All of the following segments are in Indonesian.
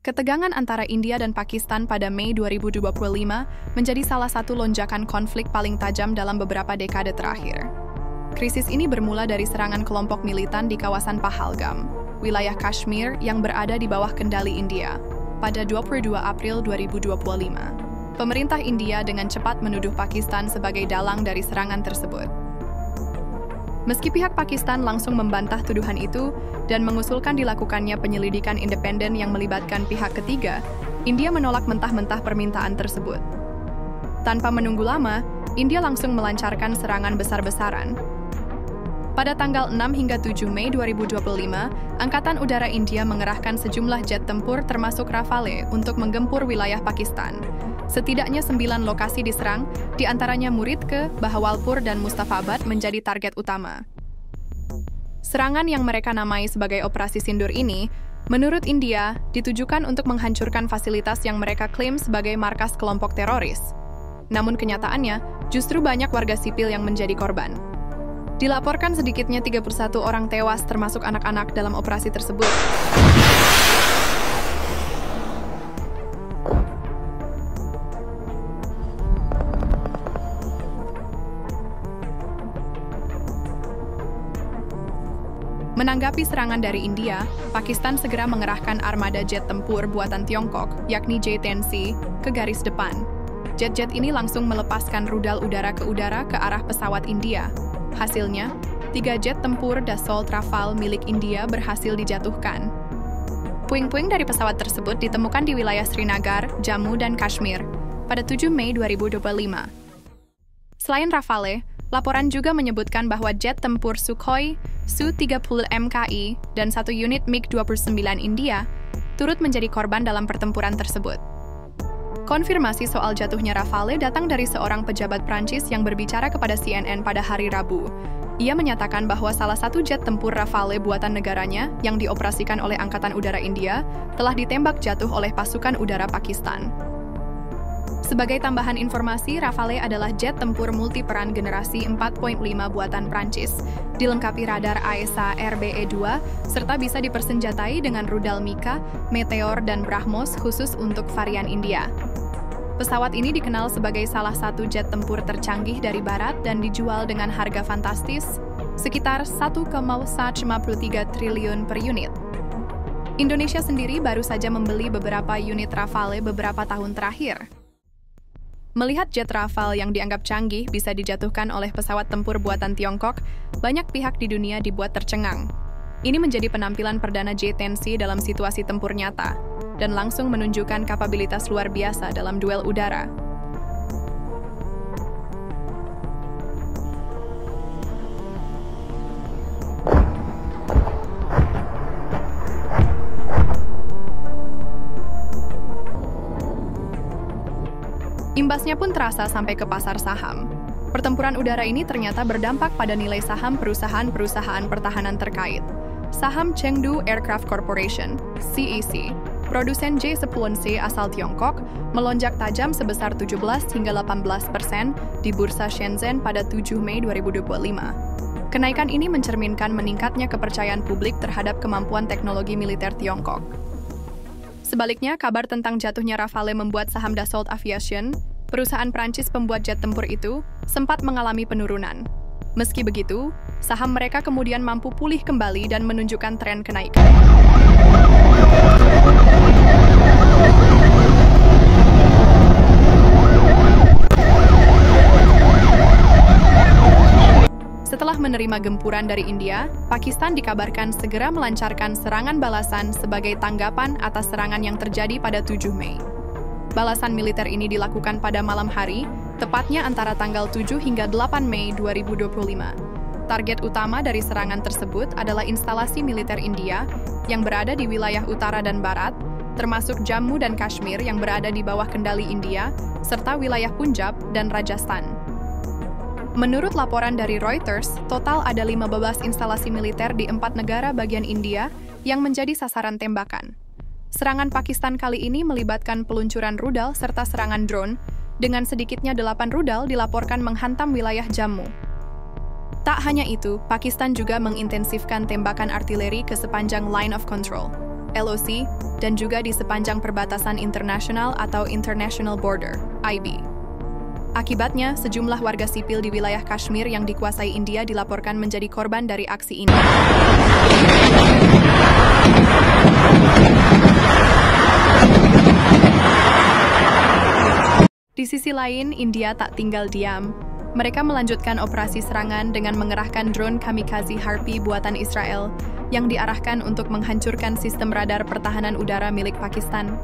Ketegangan antara India dan Pakistan pada Mei 2025 menjadi salah satu lonjakan konflik paling tajam dalam beberapa dekade terakhir. Krisis ini bermula dari serangan kelompok militan di kawasan Pahalgam, wilayah Kashmir yang berada di bawah kendali India, pada 22 April 2025. Pemerintah India dengan cepat menuduh Pakistan sebagai dalang dari serangan tersebut. Meski pihak Pakistan langsung membantah tuduhan itu dan mengusulkan dilakukannya penyelidikan independen yang melibatkan pihak ketiga, India menolak mentah-mentah permintaan tersebut. Tanpa menunggu lama, India langsung melancarkan serangan besar-besaran. Pada tanggal 6 hingga 7 Mei 2025, Angkatan Udara India mengerahkan sejumlah jet tempur termasuk Rafale untuk menggempur wilayah Pakistan. Setidaknya 9 lokasi diserang, di antaranya Muridke, Bahawalpur, dan Mustafabad menjadi target utama. Serangan yang mereka namai sebagai Operasi Sindur ini, menurut India, ditujukan untuk menghancurkan fasilitas yang mereka klaim sebagai markas kelompok teroris. Namun kenyataannya, justru banyak warga sipil yang menjadi korban. Dilaporkan sedikitnya 31 orang tewas termasuk anak-anak dalam operasi tersebut. Menanggapi serangan dari India, Pakistan segera mengerahkan armada jet tempur buatan Tiongkok, yakni J-10C, ke garis depan. Jet-jet ini langsung melepaskan rudal udara ke arah pesawat India. Hasilnya, 3 jet tempur Dassault Rafale milik India berhasil dijatuhkan. Puing-puing dari pesawat tersebut ditemukan di wilayah Srinagar, Jammu, dan Kashmir pada 7 Mei 2025. Selain Rafale, laporan juga menyebutkan bahwa jet tempur Sukhoi Su-30 MKI dan 1 unit MiG-29 India turut menjadi korban dalam pertempuran tersebut. Konfirmasi soal jatuhnya Rafale datang dari seorang pejabat Prancis yang berbicara kepada CNN pada hari Rabu. Ia menyatakan bahwa salah satu jet tempur Rafale buatan negaranya yang dioperasikan oleh Angkatan Udara India telah ditembak jatuh oleh pasukan udara Pakistan. Sebagai tambahan informasi, Rafale adalah jet tempur multiperan generasi 4.5 buatan Prancis, dilengkapi radar AESA RBE-2, serta bisa dipersenjatai dengan rudal Mika, Meteor, dan Brahmos khusus untuk varian India. Pesawat ini dikenal sebagai salah satu jet tempur tercanggih dari Barat dan dijual dengan harga fantastis, sekitar 1,153 triliun per unit. Indonesia sendiri baru saja membeli beberapa unit Rafale beberapa tahun terakhir. Melihat jet Rafale yang dianggap canggih bisa dijatuhkan oleh pesawat tempur buatan Tiongkok, banyak pihak di dunia dibuat tercengang. Ini menjadi penampilan perdana J-10C dalam situasi tempur nyata, dan langsung menunjukkan kapabilitas luar biasa dalam duel udara. Imbasnya pun terasa sampai ke pasar saham. Pertempuran udara ini ternyata berdampak pada nilai saham perusahaan-perusahaan pertahanan terkait. Saham Chengdu Aircraft Corporation, CAC, produsen J-10C asal Tiongkok, melonjak tajam sebesar 17 hingga 18% di Bursa Shenzhen pada 7 Mei 2025. Kenaikan ini mencerminkan meningkatnya kepercayaan publik terhadap kemampuan teknologi militer Tiongkok. Sebaliknya, kabar tentang jatuhnya Rafale membuat saham Dassault Aviation, perusahaan Prancis pembuat jet tempur itu, sempat mengalami penurunan. Meski begitu, saham mereka kemudian mampu pulih kembali dan menunjukkan tren kenaikan. Setelah menerima gempuran dari India, Pakistan dikabarkan segera melancarkan serangan balasan sebagai tanggapan atas serangan yang terjadi pada 7 Mei. Balasan militer ini dilakukan pada malam hari, tepatnya antara tanggal 7 hingga 8 Mei 2025. Target utama dari serangan tersebut adalah instalasi militer India yang berada di wilayah utara dan barat, termasuk Jammu dan Kashmir yang berada di bawah kendali India, serta wilayah Punjab dan Rajasthan. Menurut laporan dari Reuters, total ada 15 instalasi militer di 4 negara bagian India yang menjadi sasaran tembakan. Serangan Pakistan kali ini melibatkan peluncuran rudal serta serangan drone, dengan sedikitnya 8 rudal dilaporkan menghantam wilayah Jammu. Tak hanya itu, Pakistan juga mengintensifkan tembakan artileri ke sepanjang Line of Control, LOC, dan juga di sepanjang perbatasan internasional atau International Border, IB. Akibatnya, sejumlah warga sipil di wilayah Kashmir yang dikuasai India dilaporkan menjadi korban dari aksi ini. Di sisi lain, India tak tinggal diam. Mereka melanjutkan operasi serangan dengan mengerahkan drone kamikaze Harpy buatan Israel yang diarahkan untuk menghancurkan sistem radar pertahanan udara milik Pakistan.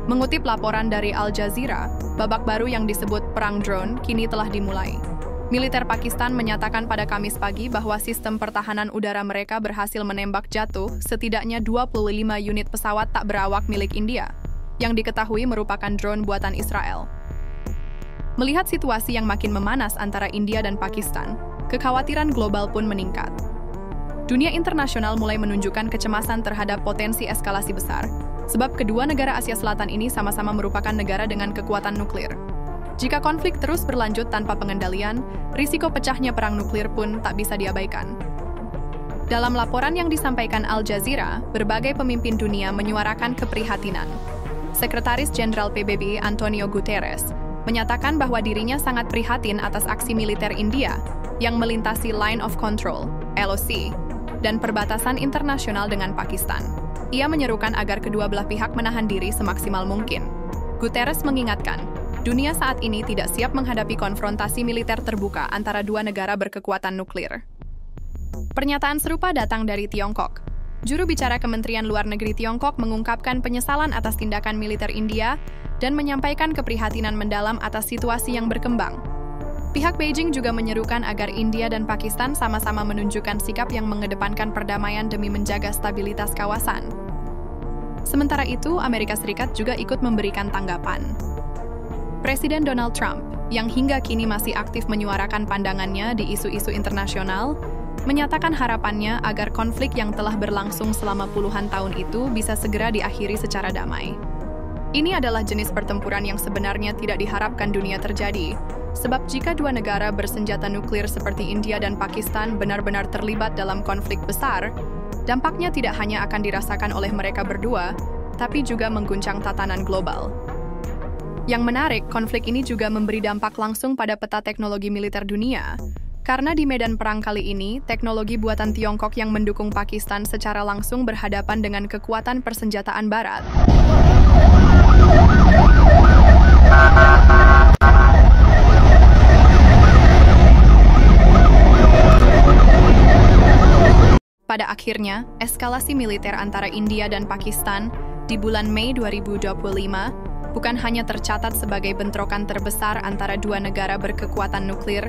Mengutip laporan dari Al Jazeera, babak baru yang disebut Perang Drone kini telah dimulai. Militer Pakistan menyatakan pada Kamis pagi bahwa sistem pertahanan udara mereka berhasil menembak jatuh setidaknya 25 unit pesawat tak berawak milik India, yang diketahui merupakan drone buatan Israel. Melihat situasi yang makin memanas antara India dan Pakistan, kekhawatiran global pun meningkat. Dunia internasional mulai menunjukkan kecemasan terhadap potensi eskalasi besar, sebab kedua negara Asia Selatan ini sama-sama merupakan negara dengan kekuatan nuklir. Jika konflik terus berlanjut tanpa pengendalian, risiko pecahnya perang nuklir pun tak bisa diabaikan. Dalam laporan yang disampaikan Al Jazeera, berbagai pemimpin dunia menyuarakan keprihatinan. Sekretaris Jenderal PBB Antonio Guterres menyatakan bahwa dirinya sangat prihatin atas aksi militer India yang melintasi Line of Control, LOC, dan perbatasan internasional dengan Pakistan. Ia menyerukan agar kedua belah pihak menahan diri semaksimal mungkin. Guterres mengingatkan, dunia saat ini tidak siap menghadapi konfrontasi militer terbuka antara dua negara berkekuatan nuklir. Pernyataan serupa datang dari Tiongkok. Juru bicara Kementerian Luar Negeri Tiongkok mengungkapkan penyesalan atas tindakan militer India dan menyampaikan keprihatinan mendalam atas situasi yang berkembang. Pihak Beijing juga menyerukan agar India dan Pakistan sama-sama menunjukkan sikap yang mengedepankan perdamaian demi menjaga stabilitas kawasan. Sementara itu, Amerika Serikat juga ikut memberikan tanggapan. Presiden Donald Trump, yang hingga kini masih aktif menyuarakan pandangannya di isu-isu internasional, menyatakan harapannya agar konflik yang telah berlangsung selama puluhan tahun itu bisa segera diakhiri secara damai. Ini adalah jenis pertempuran yang sebenarnya tidak diharapkan dunia terjadi, sebab jika dua negara bersenjata nuklir seperti India dan Pakistan benar-benar terlibat dalam konflik besar, dampaknya tidak hanya akan dirasakan oleh mereka berdua, tapi juga mengguncang tatanan global. Yang menarik, konflik ini juga memberi dampak langsung pada peta teknologi militer dunia, karena di medan perang kali ini, teknologi buatan Tiongkok yang mendukung Pakistan secara langsung berhadapan dengan kekuatan persenjataan Barat. Pada akhirnya, eskalasi militer antara India dan Pakistan di bulan Mei 2025 bukan hanya tercatat sebagai bentrokan terbesar antara dua negara berkekuatan nuklir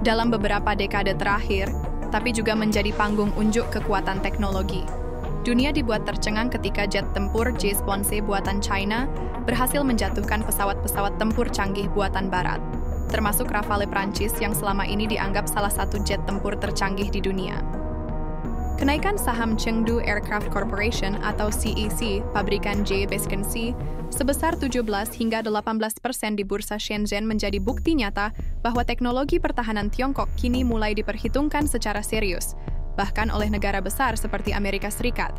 dalam beberapa dekade terakhir, tapi juga menjadi panggung unjuk kekuatan teknologi. Dunia dibuat tercengang ketika jet tempur J-Sponsee buatan China berhasil menjatuhkan pesawat-pesawat tempur canggih buatan Barat, termasuk Rafale Prancis yang selama ini dianggap salah satu jet tempur tercanggih di dunia. Kenaikan saham Chengdu Aircraft Corporation atau CAC, pabrikan J-Biscayne, sebesar 17 hingga 18% di bursa Shenzhen menjadi bukti nyata bahwa teknologi pertahanan Tiongkok kini mulai diperhitungkan secara serius, bahkan oleh negara besar seperti Amerika Serikat.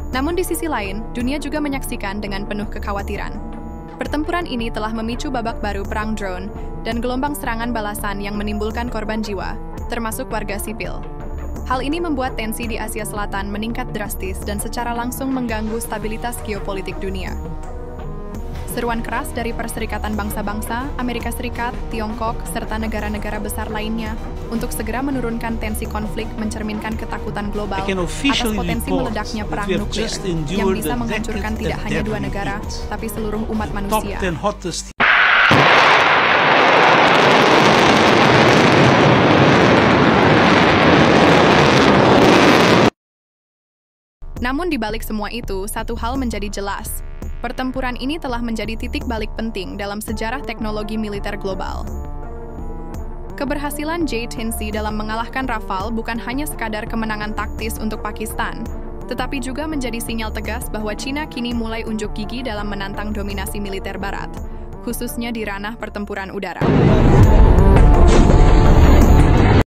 Namun di sisi lain, dunia juga menyaksikan dengan penuh kekhawatiran. Pertempuran ini telah memicu babak baru perang drone dan gelombang serangan balasan yang menimbulkan korban jiwa, termasuk warga sipil. Hal ini membuat tensi di Asia Selatan meningkat drastis dan secara langsung mengganggu stabilitas geopolitik dunia. Seruan keras dari Perserikatan Bangsa-Bangsa, Amerika Serikat, Tiongkok, serta negara-negara besar lainnya untuk segera menurunkan tensi konflik mencerminkan ketakutan global atas potensi meledaknya perang nuklir yang bisa menghancurkan tidak hanya dua negara, tapi seluruh umat manusia. Namun di balik semua itu, satu hal menjadi jelas. Pertempuran ini telah menjadi titik balik penting dalam sejarah teknologi militer global. Keberhasilan J-10C dalam mengalahkan Rafale bukan hanya sekadar kemenangan taktis untuk Pakistan, tetapi juga menjadi sinyal tegas bahwa China kini mulai unjuk gigi dalam menantang dominasi militer Barat, khususnya di ranah pertempuran udara.